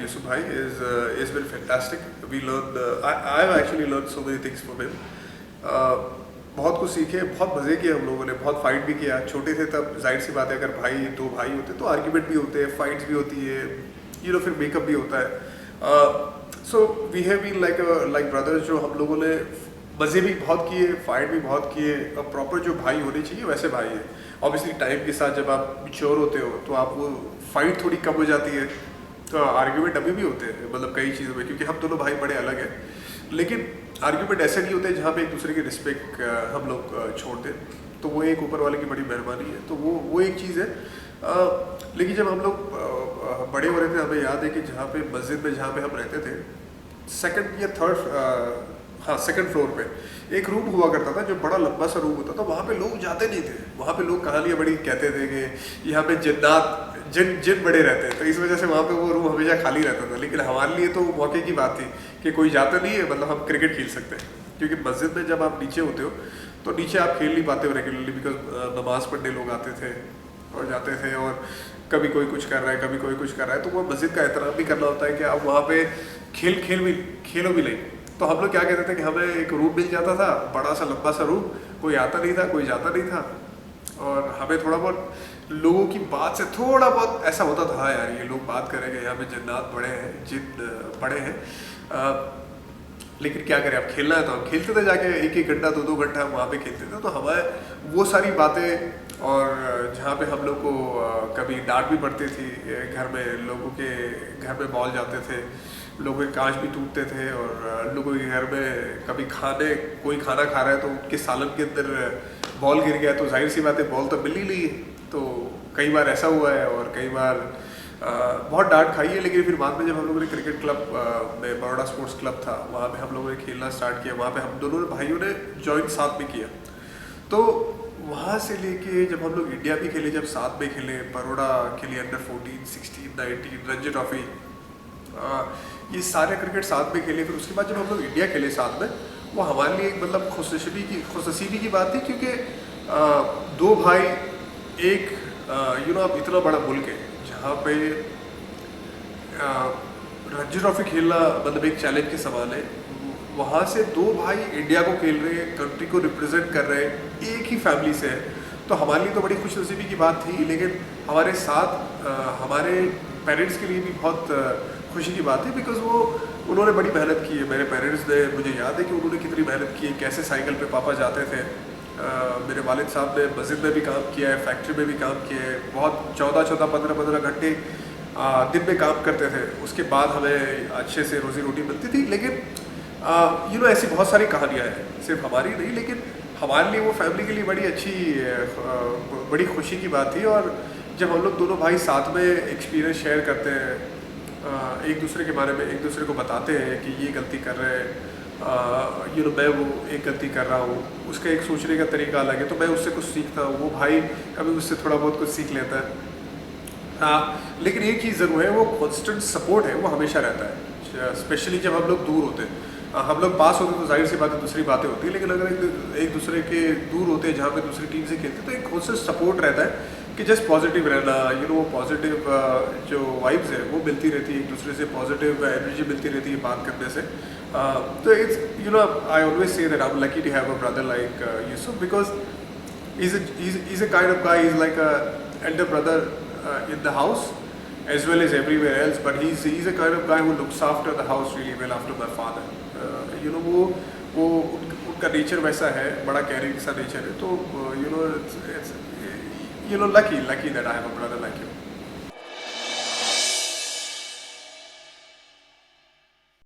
Yusuf Bhai is been fantastic. We learned I've actually learned so many things from him. बहुत कुछ सीखे, बहुत मज़े किए हम लोगों ने, बहुत फाइट भी किया। छोटे थे तब जाहिर सी बात है, अगर भाई दो भाई होते तो आर्ग्यूमेंट भी होते हैं, फाइट्स भी होती है, फिर मेकअप भी होता है। So we have been like brothers, जो हम लोगों ने मज़े भी बहुत किए, फाइट भी बहुत किए। अब प्रॉपर जो भाई होने चाहिए वैसे भाई है। ऑब्वियसली टाइम के साथ जब आप मैच्योर होते हो तो आप वो फाइट थोड़ी कम हो जाती है, तो आर्ग्यूमेंट अभी भी होते हैं, मतलब कई चीज़ों में, क्योंकि हम दोनों भाई बड़े अलग हैं। लेकिन आर्ग्यूमेंट ऐसे नहीं होते जहाँ पे एक दूसरे की रिस्पेक्ट हम लोग छोड़ दें, तो वो एक ऊपर वाले की बड़ी मेहरबानी है। तो वो एक चीज़ है। लेकिन जब हम लोग बड़े हो रहे थे, हमें याद है कि जहाँ पे मस्जिद में जहाँ पे हम रहते थे, सेकंड या थर्ड, हाँ सेकंड फ्लोर पे एक रूम हुआ करता था जो बड़ा लंबा सा रूम होता था। वहाँ पे लोग जाते नहीं थे, वहाँ पे लोग कहानियाँ बड़ी कहते थे कि यहाँ पे जिन बड़े रहते हैं, तो इस वजह से वहाँ पे वो रूम हमेशा खाली रहता था। लेकिन हमारे लिए तो मौके की बात थी कि कोई जाता नहीं है, मतलब हम क्रिकेट खेल सकते हैं। क्योंकि मस्जिद में जब आप नीचे होते हो तो नीचे आप खेल नहीं पाते हो रेगुलरली, बिकॉज नमाज पढ़ने लोग आते थे और जाते थे, और कभी कोई कुछ कर रहा है, कभी कोई कुछ कर रहा है, तो वो मस्जिद का एहतराम भी करना होता है कि आप वहाँ पे खेलो भी नहीं। तो हम लोग क्या कहते थे कि हमें एक रूम मिल जाता था, बड़ा सा लंबा सा रूम, कोई आता नहीं था, कोई जाता नहीं था, और हमें थोड़ा बहुत लोगों की बात से थोड़ा बहुत ऐसा होता था, हाँ यार ये लोग बात करेंगे, यहाँ पे जिन्नात बड़े हैं, जिन बड़े हैं। लेकिन क्या करें, अब खेलना है तो हम खेलते थे जाके, एक घंटा 2 घंटा हम वहाँ पे खेलते थे। तो हमें वो सारी बातें, और जहाँ पे हम लोग को कभी डांट भी पड़ती थी, घर में लोगों के घर में बॉल जाते थे, लोगों के कांच भी टूटते थे, और लोगों के घर में कभी कोई खाना खा रहा है तो उनके सालन के अंदर बॉल गिर गया, तो जाहिर सी बात है बॉल तो मिल ही नहीं है। तो कई बार ऐसा हुआ है, और कई बार बहुत डांट खाई है। लेकिन फिर बाद में जब हम लोगों ने क्रिकेट क्लब में, बड़ौदा स्पोर्ट्स क्लब था, वहाँ पे हम लोगों ने खेलना स्टार्ट किया, वहाँ पे हम दोनों भाइयों ने ज्वाइन साथ में किया। तो वहाँ से लेके जब हम लोग इंडिया भी खेले, जब साथ में खेले, बड़ौदा खेले अंडर 14, 16, 19, रणजी ट्रॉफी, ये सारे क्रिकेट साथ में खेले। फिर उसके बाद जब हम लोग इंडिया खेले साथ में, वो हमारे लिए एक मतलब खुशनसीबी की बात थी, क्योंकि दो भाई, एक अब इतना बड़ा मुल्क है जहाँ पे रणजी ट्रॉफी खेलना मतलब एक चैलेंज के सवाल है। वहाँ से दो भाई इंडिया को खेल रहे हैं, कंट्री को रिप्रेजेंट कर रहे हैं, एक ही फैमिली से है। तो हमारे लिए तो बड़ी खुशनसीबी की बात थी, लेकिन हमारे साथ हमारे पेरेंट्स के लिए भी बहुत खुशी की बात है, बिकॉज उन्होंने बड़ी मेहनत की है। मेरे पेरेंट्स ने, मुझे याद है कि उन्होंने कितनी मेहनत की है, कैसे साइकिल पे पापा जाते थे। मेरे वालिद साहब ने मस्जिद में भी काम किया है, फैक्ट्री में भी काम किया है, बहुत 14-14, 15-15 घंटे दिन में काम करते थे। उसके बाद हमें अच्छे से रोज़ी रोटी मिलती थी। लेकिन ऐसी बहुत सारी कहानियाँ हैं, सिर्फ हमारी नहीं, लेकिन हमारे लिए वो फैमिली के लिए बड़ी खुशी की बात थी। और जब हम लोग दोनों भाई साथ में एक्सपीरियंस शेयर करते हैं, एक दूसरे के बारे में एक दूसरे को बताते हैं कि ये गलती कर रहे हैं, मैं वो एक गलती कर रहा हूँ, उसका एक सोचने का तरीका अलग है, तो मैं उससे कुछ सीखता हूँ, वो भाई कभी उससे थोड़ा बहुत कुछ सीख लेता है। लेकिन एक चीज़ ज़रूर है, वो कॉन्स्टेंट सपोर्ट है, वो हमेशा रहता है। स्पेशली जब हम लोग दूर होते हैं, हम लोग पास होते तो जाहिर सी बात है दूसरी बातें होती है, लेकिन अगर एक दूसरे के दूर होते हैं जहाँ पे दूसरी टीम से खेलते, तो एक कॉन्स्टेंट सपोर्ट रहता है कि जस्ट पॉजिटिव रहना, वो पॉजिटिव जो वाइब्स है वो मिलती रहती है, एक दूसरे से पॉजिटिव एनर्जी मिलती रहती है बात करने से। तो it's I always say that I am lucky to have a brother like Yusuf, because he's a kind of guy, he's like a elder brother in the house as well as everywhere else, but he's a kind of guy who looks after the house really well after my father. वो उनका nature वैसा है, बड़ा carrying सा nature है। तो lucky that I have a brother like you.